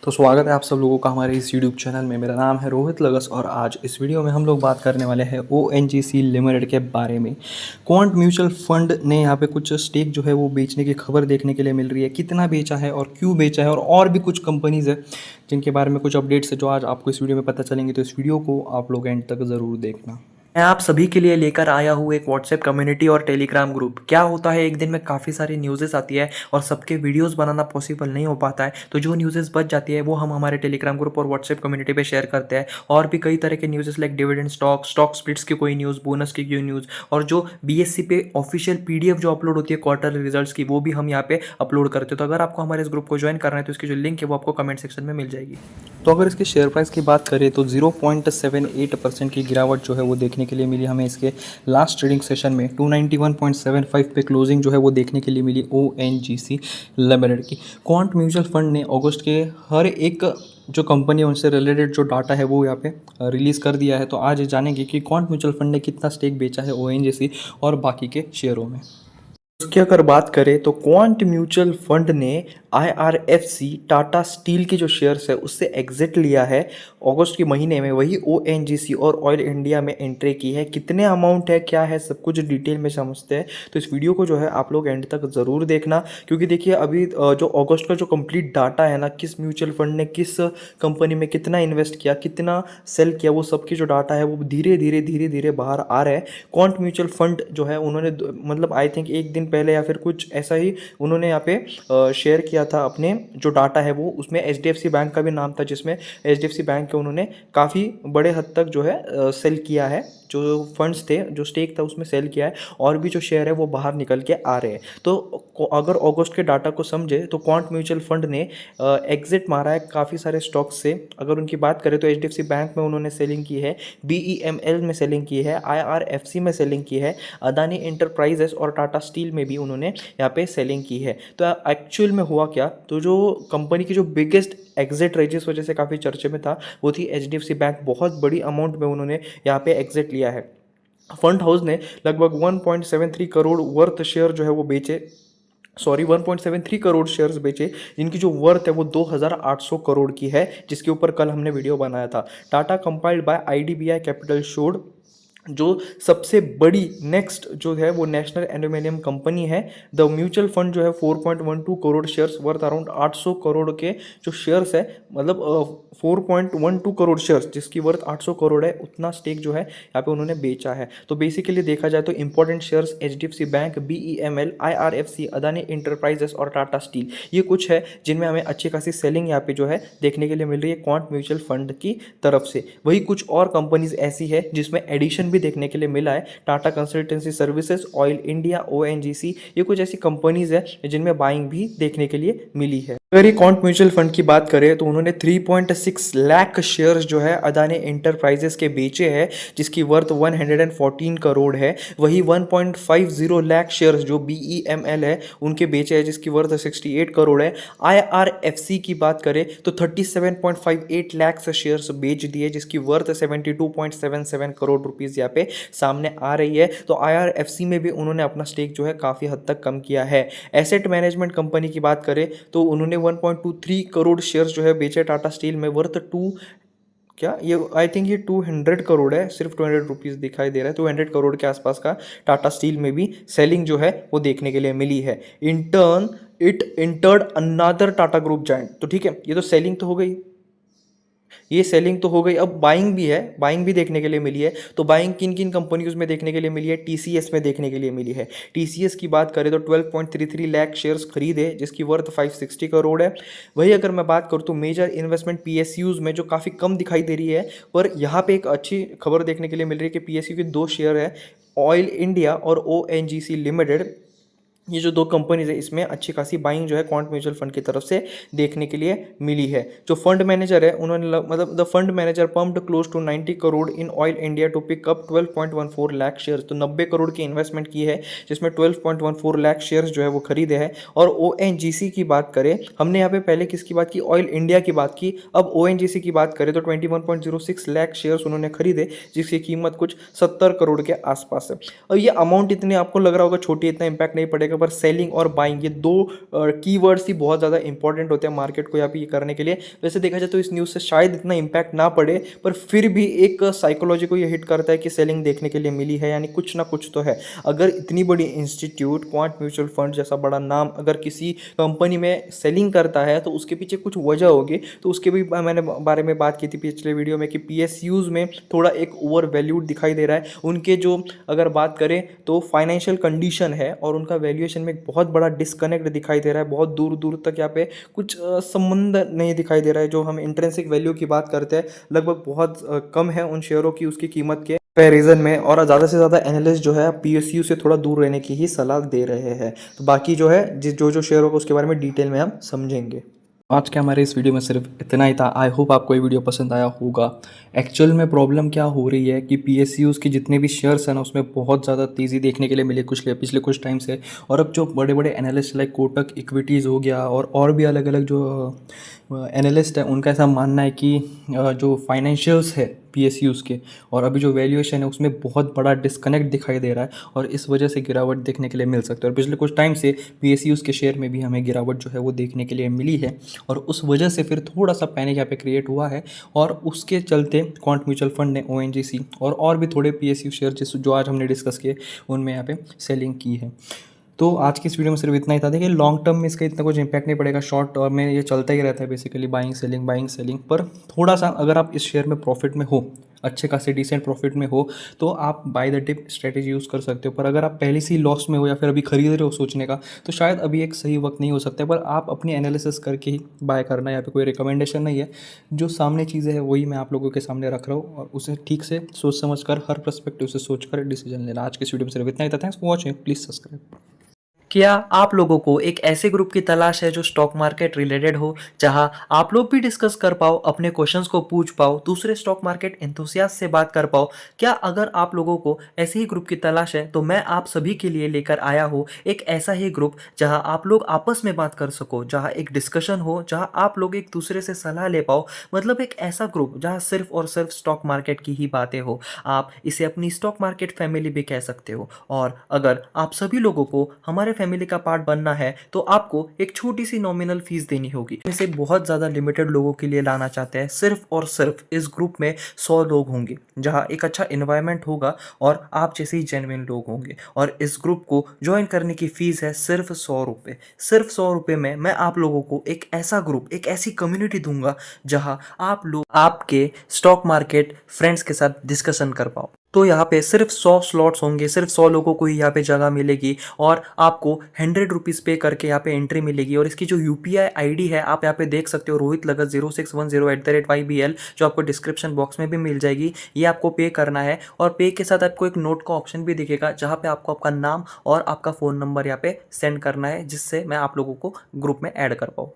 तो स्वागत है आप सब लोगों का हमारे इस यूट्यूब चैनल में। मेरा नाम है रोहित लगस और आज इस वीडियो में हम लोग बात करने वाले हैं ONGC लिमिटेड के बारे में। क्वांट म्यूचुअल फंड ने यहाँ पे कुछ स्टेक जो है वो बेचने की खबर देखने के लिए मिल रही है। कितना बेचा है और क्यों बेचा है और भी कुछ कंपनीज़ है जिनके बारे में कुछ अपडेट्स है जो आज आपको इस वीडियो में पता चलेंगे। तो इस वीडियो को आप लोग एंड तक ज़रूर देखना। मैं आप सभी के लिए लेकर आया हूँ एक व्हाट्सएप कम्युनिटी और टेलीग्राम ग्रुप। क्या होता है, एक दिन में काफ़ी सारी न्यूज़ेस आती है और सबके वीडियोस बनाना पॉसिबल नहीं हो पाता है, तो जो न्यूज़ेस बच जाती है वो हम हमारे टेलीग्राम ग्रुप और व्हाट्सएप कम्युनिटी पे शेयर करते हैं। और भी कई तरह के न्यूज़ेस लाइक डिविडेंड स्टॉक स्प्लिट्स की कोई न्यूज़, बोनस की कोई न्यूज़, और जो BSC पे ऑफिशियल PDF जो अपलोड होती है क्वार्टरली रिजल्ट्स की, वो भी हम यहाँ पे अपलोड करते हैं। तो अगर आपको हमारे इस ग्रुप को ज्वाइन करना है तो इसकी जो लिंक है वो आपको कमेंट सेक्शन में मिल जाएगी। तो अगर इसके शेयर प्राइस की बात करें तो 0.78% की गिरावट जो है वो देखने के लिए मिली हमें इसके लास्ट ट्रेडिंग सेशन में। 291.75 पे क्लोजिंग जो है वो देखने के लिए मिली ONGC लिमिटेड की। क्वांट म्यूचुअल फंड ने अगस्त के हर एक जो कंपनी है उनसे रिलेटेड जो डाटा है वो यहाँ पे रिलीज़ कर दिया है। तो आज जानेंगे कि क्वांट म्यूचुअल फंड ने कितना स्टेक बेचा है ONGC और बाकी के शेयरों में। उसकी अगर बात करें तो क्वांट म्यूचुअल फंड ने IRFC टाटा स्टील के जो शेयर्स है उससे एग्जिट लिया है अगस्त के महीने में। वही ONGC और ऑयल इंडिया में एंट्री की है। कितने अमाउंट है, क्या है, सब कुछ डिटेल में समझते हैं। तो इस वीडियो को जो है आप लोग एंड तक ज़रूर देखना, क्योंकि देखिए अभी जो अगस्त का जो कंप्लीट डाटा है ना, किस म्यूचुअल फंड ने किस कंपनी में कितना इन्वेस्ट किया, कितना सेल किया, वो सबकी जो डाटा है वो धीरे धीरे बाहर आ रहा है। क्वांट म्यूचुअल फंड जो है उन्होंने मतलब आई थिंक एक दिन पहले या फिर कुछ ऐसा ही उन्होंने यहाँ पे शेयर किया था अपने जो डाटा है वो। उसमें HDFC बैंक का भी नाम था, जिसमें HDFC बैंक के उन्होंने काफ़ी बड़े हद तक जो है सेल किया है। जो फंड्स थे, जो स्टेक था उसमें सेल किया है, और भी जो शेयर है वो बाहर निकल के आ रहे हैं। तो अगर अगस्त के डाटा को समझे तो क्वांट म्यूचुअल फंड ने एग्जिट मारा है काफ़ी सारे स्टॉक्स से। अगर उनकी बात करें तो HDFC बैंक में उन्होंने सेलिंग की है, BEML में सेलिंग की है, IRFC में सेलिंग की है, अदानी एंटरप्राइजेस और टाटा स्टील में भी उन्होंने यहाँ पे सेलिंग की है। तो एक्चुअल में हुआ क्या, तो जो कंपनी की जो बिगेस्ट एग्जिट रही जिस वजह से काफ़ी चर्चे में था वो थी HDFC बैंक। बहुत बड़ी अमाउंट में उन्होंने यहाँ पे एग्जिट लिया है। फंड हाउस ने लगभग 1.73 करोड़ वर्थ शेयर जो है वो बेचे, 1.73 करोड़ शेयर्स बेचे, जिनकी जो वर्थ है वो 2800 करोड़ की है, जिसके ऊपर कल हमने वीडियो बनाया था। Tata compiled bye IDBI capital showed जो सबसे बड़ी नेक्स्ट जो है वो नेशनल एल्यूमिनियम कंपनी है। द म्यूचुअल फंड जो है 4.12 crore shares worth around 800 crore के जो शेयर्स है, मतलब 4.12 करोड़ शेयर्स जिसकी वर्थ 800 करोड़ है, उतना स्टेक जो है यहाँ पे उन्होंने बेचा है। तो बेसिकली देखा जाए तो important shares HDFC bank, BEML, IRFC, Adani enterprises और टाटा स्टील, ये कुछ है जिनमें हमें अच्छी खासी सेलिंग यहाँ पे जो है देखने के लिए मिल रही है क्वांट म्यूचुअल फंड की तरफ से। वही कुछ और कंपनीज ऐसी है जिसमें एडिशन भी देखने के लिए मिला है। Tata consultancy services, oil India, ONGC, ये कुछ ऐसी कंपनीज है जिनमें बाइंग भी देखने के लिए मिली है। अगर ये क्वांट म्यूचुअल फंड की बात करें तो उन्होंने 3.6 लाख शेयर्स जो है अदानी एंटरप्राइजेस के बेचे हैं, जिसकी वर्थ 114 करोड़ है। वही 1.50 लाख शेयर्स जो BEML है उनके बेचे हैं, जिसकी वर्थ 68 करोड़ है। IRFC की बात करें तो 37.58 लाख शेयर्स बेच दिए, जिसकी वर्थ 72.77 करोड़ रुपीज़ यहाँ पे सामने आ रही है। तो IRFC में भी उन्होंने अपना स्टेक जो है काफ़ी हद तक कम किया है। एसेट मैनेजमेंट कंपनी की बात करें तो उन्होंने 1.23 करोड़ शेयर्स जो है बेचे टाटा स्टील में, वर्थ ये आई थिंक ये 200 करोड़ है, सिर्फ 200 रुपीज़ दिखाई दे रहा है। 200 करोड़ के आसपास का टाटा स्टील में भी सेलिंग जो है वो देखने के लिए मिली है। It entered another Tata group giant. तो ठीक है, ये तो सेलिंग तो हो गई, ये सेलिंग तो हो गई। अब बाइंग भी है, बाइंग भी देखने के लिए मिली है। तो बाइंग किन किन कंपनीज में देखने के लिए मिली है? TCS में देखने के लिए मिली है। TCS की बात करें तो 12.33 लाख शेयर्स खरीदे, जिसकी वर्थ 560 करोड़ है। वही अगर मैं बात करूँ तो मेजर इन्वेस्टमेंट PSUs में जो काफ़ी कम दिखाई दे रही है, पर यहाँ पे एक अच्छी खबर देखने के लिए मिल रही है कि PSU के 2 शेयर है, ऑयल इंडिया और ONGC लिमिटेड। ये जो 2 कंपनीज है इसमें अच्छी खासी बाइंग जो है क्वांट म्यूचुअल फंड की तरफ से देखने के लिए मिली है। जो फंड मैनेजर है उन्होंने मतलब the fund manager pumped close to 90 crore in Oil India to pick up 12.14 lakh shares. तो 90 करोड़ की इन्वेस्टमेंट की है, जिसमें 12.14 लाख शेयर्स जो है वो खरीदे हैं। और ONGC की बात करें, हमने यहाँ पे पहले किसकी बात की? ऑयल इंडिया की बात की। अब ONGC की बात करें तो 21.06 लाख शेयर्स उन्होंने खरीदे, जिसकी कीमत कुछ 70 करोड़ के आसपास है। और ये अमाउंट इतनी आपको लग रहा होगा छोटी, इतना इंपैक्ट नहीं पड़ेगा, ऊपर सेलिंग और बाइंग, ये दो कीवर्ड्स ही बहुत ज़्यादा इंपॉर्टेंट होते हैं मार्केट को यहाँ पे ये करने के लिए। वैसे देखा जाए तो इस न्यूज़ से शायद इतना इम्पैक्ट ना पड़े, पर फिर भी एक साइकोलॉजी को ये हिट करता है कि सेलिंग देखने के लिए मिली है, यानी कुछ ना कुछ तो है। अगर इतनी बड़ी इंस्टीट्यूट क्वांट म्यूचुअल फंड जैसा बड़ा नाम अगर किसी कंपनी में सेलिंग करता है तो उसके पीछे कुछ वजह होगी। तो उसके भी मैंने बारे में बात की थी पिछले वीडियो में कि पीएसयूज में थोड़ा एक ओवर वैल्यूड दिखाई दे रहा है। उनके जो अगर बात करें तो फाइनेंशियल कंडीशन है और उनका वैल्यूएशन में एक बहुत बड़ा डिस्कनेक्ट दिखाई दे रहा है। बहुत दूर दूर तक यहाँ पे कुछ संबंध नहीं दिखाई दे रहा है। जो हम इंट्रिंसिक वैल्यू की बात करते हैं लगभग बहुत कम है उन शेयरों की उसकी कीमत के कंपैरिजन में, और ज़्यादा से ज़्यादा एनालिस्ट जो है पीएसयू से थोड़ा दूर रहने की ही सलाह दे रहे हैं। तो बाकी जो है जो शेयर होगा उसके बारे में डिटेल में हम समझेंगे। आज के हमारे इस वीडियो में सिर्फ इतना ही था। आई होप आपको ये वीडियो पसंद आया होगा। एक्चुअल में प्रॉब्लम क्या हो रही है कि पीएसयूज़ के जितने भी शेयर्स हैं ना उसमें बहुत ज़्यादा तेज़ी देखने के लिए मिले पिछले कुछ टाइम से। और अब जो बड़े बड़े एनालिस्ट लाइक कोटक इक्विटीज़ हो गया और भी अलग अलग जो एनालिस्ट है उनका ऐसा मानना है कि जो फाइनेंशियल्स है पीएसयूज़ के और अभी जो वैल्यूएशन है उसमें बहुत बड़ा डिस्कनेक्ट दिखाई दे रहा है और इस वजह से गिरावट देखने के लिए मिल सकता है। और पिछले कुछ टाइम से पीएसयूज़ के शेयर में भी हमें गिरावट जो है वो देखने के लिए मिली है और उस वजह से फिर थोड़ा सा पैनिक यहाँ पे क्रिएट हुआ है और उसके चलते क्वांट म्यूचुअल फंड ने ओएनजीसी और भी थोड़े पीएसयू शेयर जो आज हमने डिस्कस किए उनमें यहाँ पे सेलिंग की है। तो आज की इस वीडियो में सिर्फ इतना ही था। देखिए लॉन्ग टर्म में इसका इतना कुछ इंपैक्ट नहीं पड़ेगा, शॉर्ट टर्म में ये चलता ही रहता है बेसिकली बाइंग सेलिंग। पर थोड़ा सा अगर आप इस शेयर में प्रॉफिट में हो, अच्छे खासे डिसेंट प्रॉफिट में हो तो आप by the dip strategy use कर सकते हो। पर अगर आप पहले से ही लॉस में हो या फिर अभी खरीद रहे हो सोचने का तो शायद अभी एक सही वक्त नहीं हो सकता है। पर आप अपनी एनालिसिस करके ही बाय करना, यहाँ पे कोई रिकमेंडेशन नहीं है। जो सामने चीज़ें हैं वही मैं आप लोगों के सामने रख रहा हूँ और उसे ठीक से सोच समझ कर हर पर्सपेक्टिव से सोच कर डिसीजन लेना। आज के इस वीडियो में सिर्फ इतना ही था। Thanks for watching, please subscribe. क्या आप लोगों को एक ऐसे ग्रुप की तलाश है जो स्टॉक मार्केट रिलेटेड हो, जहां आप लोग भी डिस्कस कर पाओ, अपने क्वेश्चंस को पूछ पाओ, दूसरे स्टॉक मार्केट एंथुसियास्ट से बात कर पाओ? क्या अगर आप लोगों को ऐसे ही ग्रुप की तलाश है तो मैं आप सभी के लिए लेकर आया हूँ एक ऐसा ही ग्रुप जहां आप लोग आपस में बात कर सको, जहां एक डिस्कशन हो, जहां आप लोग एक दूसरे से सलाह ले पाओ। मतलब एक ऐसा ग्रुप जहां सिर्फ और सिर्फ स्टॉक मार्केट की ही बातें हो। आप इसे अपनी स्टॉक मार्केट फैमिली भी कह सकते हो। और अगर आप सभी लोगों को हमारे फैमिली का पार्ट बनना है तो आपको एक छोटी सी नॉमिनल फीस देनी होगी। इसे बहुत ज़्यादा लिमिटेड लोगों के लिए लाना चाहते हैं। सिर्फ और सिर्फ इस ग्रुप में 100 लोग होंगे जहां एक अच्छा इन्वायरमेंट होगा और आप जैसे ही जेन्युइन लोग होंगे। और इस ग्रुप को ज्वाइन करने की फीस है सिर्फ 100 रुपये। सिर्फ 100 रुपये में मैं आप लोगों को एक ऐसा ग्रुप, एक ऐसी कम्युनिटी दूंगा जहां आप लोग आपके स्टॉक मार्केट फ्रेंड्स के साथ डिस्कशन कर पाओ। तो यहाँ पे सिर्फ 100 स्लॉट्स होंगे, सिर्फ 100 लोगों को ही यहाँ पे जगह मिलेगी और आपको 100 रुपीज़ पे करके यहाँ पे एंट्री मिलेगी। और इसकी जो यूपीआई आईडी है आप यहाँ पे देख सकते हो, रोहित लगत 0610@YBL, जो आपको डिस्क्रिप्शन बॉक्स में भी मिल जाएगी। ये आपको पे करना है और पे के साथ आपको एक नोट का ऑप्शन भी दिखेगा जहाँ पे आपको आपका नाम और आपका फ़ोन नंबर यहाँ पे सेंड करना है, जिससे मैं आप लोगों को ग्रुप में ऐड कर पाऊँ।